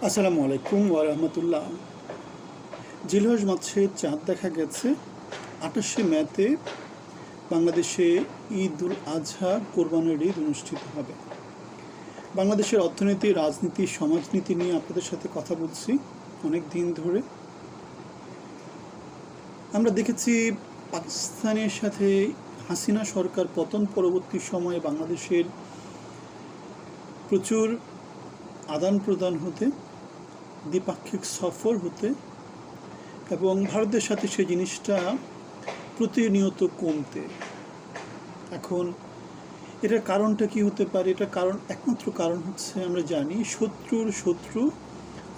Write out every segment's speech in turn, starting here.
আসসালামু আলাইকুম ওয়া রাহমাতুল্লাহ। জিলহজ মাসের চাঁদ দেখা গেছে। ২৮শে মেতে বাংলাদেশে ঈদ উল আজহা কোরবানির ঈদ অনুষ্ঠিত হবে। বাংলাদেশের অর্থনীতি, রাজনীতি, সমাজনীতি নিয়ে আপনাদের সাথে কথা বলছি অনেক দিন ধরে। আমরা দেখেছি পাকিস্তানের সাথে হাসিনা সরকার পতন পরবর্তী সময়ে বাংলাদেশের প্রচুর আদান প্রদান হতে, দ্বিপাক্ষিক সফর হতে এবং ভারতের সাথে সেই জিনিসটা প্রতিনিয়ত কমতে। এখন এটার কারণটা কি হতে পারে? এটা একমাত্র কারণ হচ্ছে, আমরা জানি শত্রুর শত্রু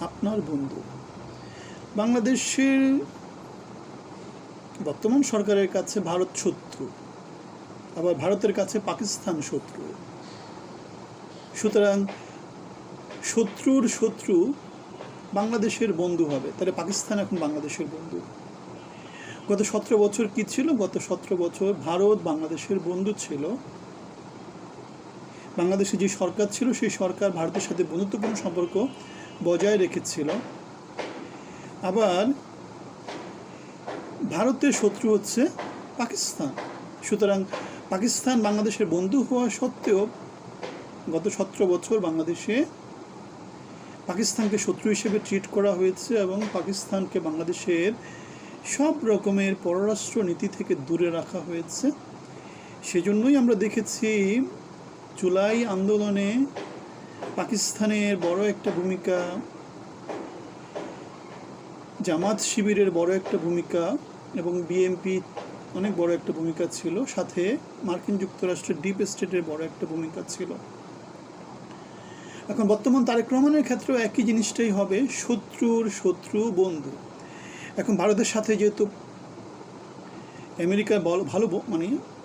আপনার বন্ধু। বাংলাদেশের বর্তমান সরকারের কাছে ভারত শত্রু, আবার ভারতের কাছে পাকিস্তান শত্রু। সুতরাং শত্রুর শত্রু বাংলাদেশের বন্ধু হবে, তাহলে পাকিস্তান এখন বাংলাদেশের বন্ধু। গত 17 বছর কি ছিল? গত 17 বছর ভারত বাংলাদেশের বন্ধু ছিল। বাংলাদেশে যে সরকার ছিল সেই সরকার ভারতের সাথে বন্ধুত্বপূর্ণ সম্পর্ক বজায় রেখেছিল। আবার ভারতের শত্রু হচ্ছে পাকিস্তান। সুতরাং পাকিস্তান বাংলাদেশের বন্ধু হওয়া সত্ত্বেও গত 17 বছর বাংলাদেশে পাকিস্তানকে শত্রু হিসেবে ট্রিট করা হয়েছে এবং পাকিস্তানকে বাংলাদেশের সব রকমের পররাষ্ট্র নীতি থেকে দূরে রাখা হয়েছে। সেজন্যই আমরা দেখেছি জুলাই আন্দোলনে পাকিস্তানের বড় একটা ভূমিকা, জামাত শিবিরের বড় একটা ভূমিকা এবং বিএনপি অনেক বড় একটা ভূমিকা ছিল, সাথে মার্কিন যুক্তরাষ্ট্রের ডিপ স্টেটের বড় একটা ভূমিকা ছিল। এখন বর্তমান তারেক রহমানের ক্ষেত্রেও একই জিনিসটাই হবে, শত্রুর শত্রু বন্ধু। এখন ভারতের সাথে যেহেতু আমেরিকার ভালো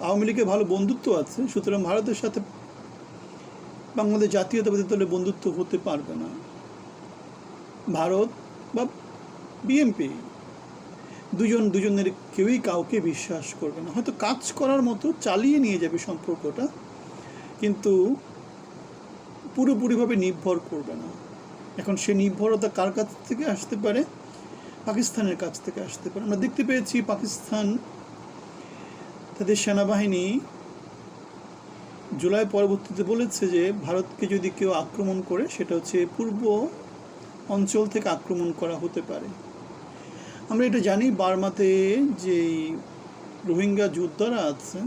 আওয়ামী লীগের ভালো বন্ধুত্ব আছে, সুতরাং ভারতের সাথে বাংলাদেশ জাতীয়তাবাদী দলের বন্ধুত্ব হতে পারবে না। ভারত বা বিএনপি দুজনের কেউই কাউকে বিশ্বাস করবে না। হয়তো কাজ করার মতো চালিয়ে নিয়ে যাবে সম্পর্কটা, কিন্তু পুরোপুরিভাবে নির্ভর করবে না। এখন সে নির্ভরতা কার কাছ থেকে আসতে পারে? পাকিস্তানের কাছ থেকে আসতে পারে। আমরা দেখতে পেয়েছি পাকিস্তান তাদের সেনাবাহিনী জুলাই পরবর্তীতে বলেছে যে ভারতকে যদি কেউ আক্রমণ করে সেটা হচ্ছে পূর্ব অঞ্চল থেকে আক্রমণ করা হতে পারে। আমরা এটা জানি, বার্মাতে যেই রোহিঙ্গা যোদ্ধারা আছে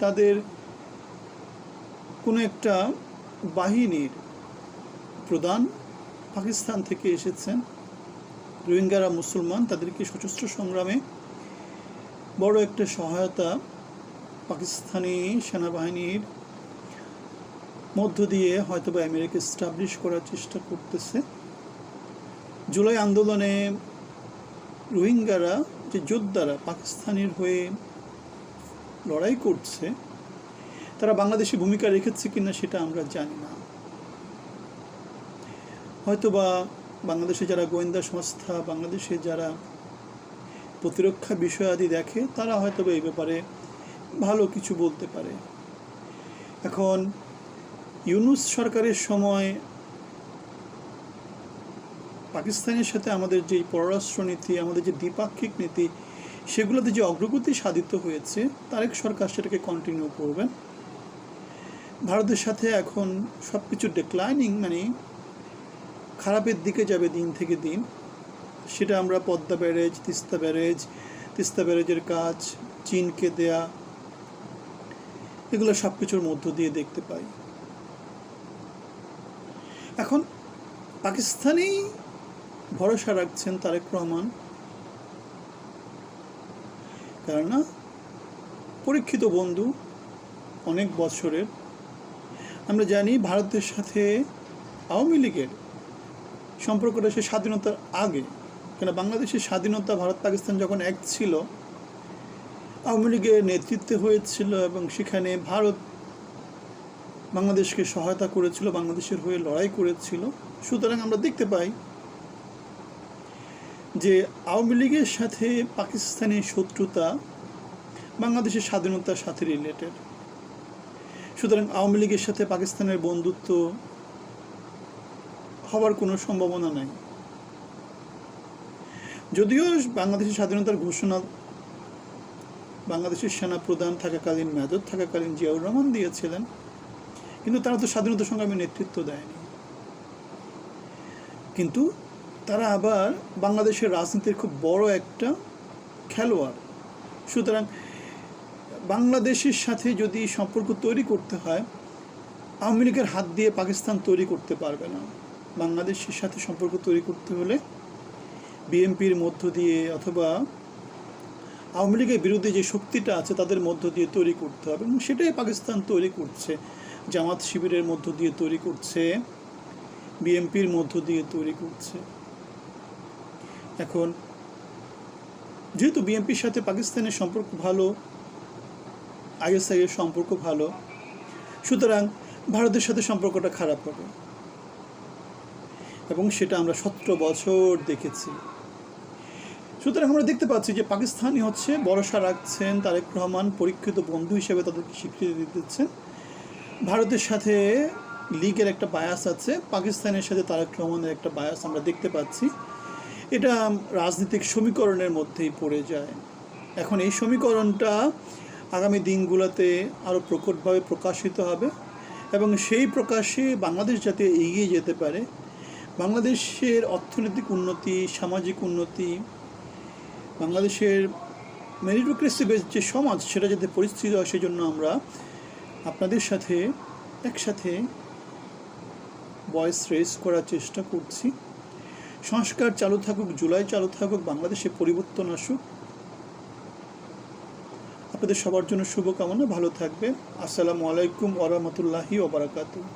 তাদের কোনো একটা বাহিনীর প্রধান পাকিস্তান থেকে এসেছেন। রোহিঙ্গারা মুসলমান, তাদেরকে সশস্ত্র সংগ্রামে বড় একটা সহায়তা পাকিস্তানি সেনাবাহিনীর মধ্য দিয়ে হয়তোবা আমেরিকা এস্টাবলিশ করার চেষ্টা করতেছে। জুলাই আন্দোলনে রোহিঙ্গারা যে যোদ্ধারা পাকিস্তানের হয়ে লড়াই করছে, তারা বাংলাদেশে ভূমিকা রেখেছে কিনা সেটা আমরা জানি না। হয়তোবা বাংলাদেশে যারা গোয়েন্দা সংস্থা, বাংলাদেশে যারা প্রতিরক্ষা বিষয়াদি দেখে, তারা হয়তোবা এই ব্যাপারে ভালো কিছু বলতে পারে। এখন ইউনূস সরকারের সময় পাকিস্তানের সাথে আমাদের যে পররাষ্ট্রনীতি, আমাদের যে দ্বিপাক্ষিক নীতি, সেগুলোতে যে অগ্রগতি সাধিত হয়েছে, তারেক সরকার সেটাকে কন্টিনিউ করবেন। ভারতের সাথে এখন সব কিছু ডিক্লাইনিং, খারাপের দিকে যাবে দিন থেকে দিন। সেটা আমরা পদ্মা ব্যারেজ, তিস্তা ব্যারেজের কাজ, চীনকে দেয়া, এগুলো সব কিছুর মধ্য দিয়ে দেখতে পাই। এখন পাকিস্তানেই ভরসা রাখছেন তারেক রহমান, কেননা পরীক্ষিত বন্ধু অনেক বছরের। আমরা জানি ভারতের সাথে আওয়ামী লীগের সম্পর্কটা সে স্বাধীনতার আগে, কেন বাংলাদেশের স্বাধীনতা ভারত পাকিস্তান যখন এক ছিল, আওয়ামী লীগের নেতৃত্বে হয়েছিল এবং সেখানে ভারত বাংলাদেশকে সহায়তা করেছিল, বাংলাদেশের হয়ে লড়াই করেছিল। সুতরাং আমরা দেখতে পাই যে আওয়ামী লীগের সাথে পাকিস্তানের শত্রুতা বাংলাদেশের স্বাধীনতার সাথে রিলেটেড। সুতরাং আওয়ামী লীগের সাথে পাকিস্তানের বন্ধুত্ব হওয়ার কোনো সম্ভাবনা নাই। যদিও বাংলাদেশের স্বাধীনতার ঘোষণা বাংলাদেশের সেনা প্রধান থাকাকালীন, মেজর থাকাকালীন জিয়াউর রহমান দিয়েছিলেন, কিন্তু তারা তো স্বাধীনতা সংগ্রামে নেতৃত্ব দেয়নি। কিন্তু তারা আবার বাংলাদেশের রাজনীতির খুব বড় একটা খেলোয়াড়। সুতরাং বাংলাদেশের সাথে যদি সম্পর্ক তৈরি করতে হয়, আওয়ামী লীগের হাত দিয়ে পাকিস্তান তৈরি করতে পারবে না। বাংলাদেশের সাথে সম্পর্ক তৈরি করতে হলে বিএনপির মধ্য দিয়ে অথবা আওয়ামী লীগের বিরুদ্ধে যে শক্তিটা আছে তাদের মধ্য দিয়ে তৈরি করতে হবে, এবং সেটাই পাকিস্তান তৈরি করছে। জামাত শিবিরের মধ্য দিয়ে তৈরি করছে, বিএনপির মধ্য দিয়ে তৈরি করছে। এখন যেহেতু বিএনপির সাথে পাকিস্তানের সম্পর্ক ভালো, আইএসআইয়ের সম্পর্ক ভালো, সুতরাং ভারতের সাথে সম্পর্কটা খারাপ হবে, এবং সেটা আমরা 17 বছর দেখেছি। সুতরাং আমরা দেখতে পাচ্ছি যে পাকিস্তানি হচ্ছে ভরসা রাখছেন, তারেক রহমান পরীক্ষিত বন্ধু হিসেবে তাদেরকে স্বীকৃতি দিচ্ছেন। ভারতের সাথে লীগের একটা বায়াস আছে, পাকিস্তানের সাথে তারেক রহমানের একটা বায়াস আমরা দেখতে পাচ্ছি। এটা রাজনৈতিক সমীকরণের মধ্যেই পড়ে যায়। এখন এই সমীকরণটা আগামী দিনগুলোতে আরও প্রকটভাবে প্রকাশিত হবে, এবং সেই প্রকাশে বাংলাদেশ যাতে এগিয়ে যেতে পারে, বাংলাদেশের অর্থনৈতিক উন্নতি, সামাজিক উন্নতি, বাংলাদেশের মেরিটোক্রেসি বেস যে সমাজ, সেটা যাতে পরিস্থিতি হয়, সেজন্য আমরা আপনাদের সাথে একসাথে ভয়েস রেজ করার চেষ্টা করছি। সংস্কার চালু থাকুক, জুলাই চালু থাকুক, বাংলাদেশে পরিবর্তন আসুক। আপনাদের সবার জন্য শুভকামনা। ভালো থাকবেন। আসসালামু আলাইকুম ওয়া রাহমাতুল্লাহি ওয়া বারাকাতুহু।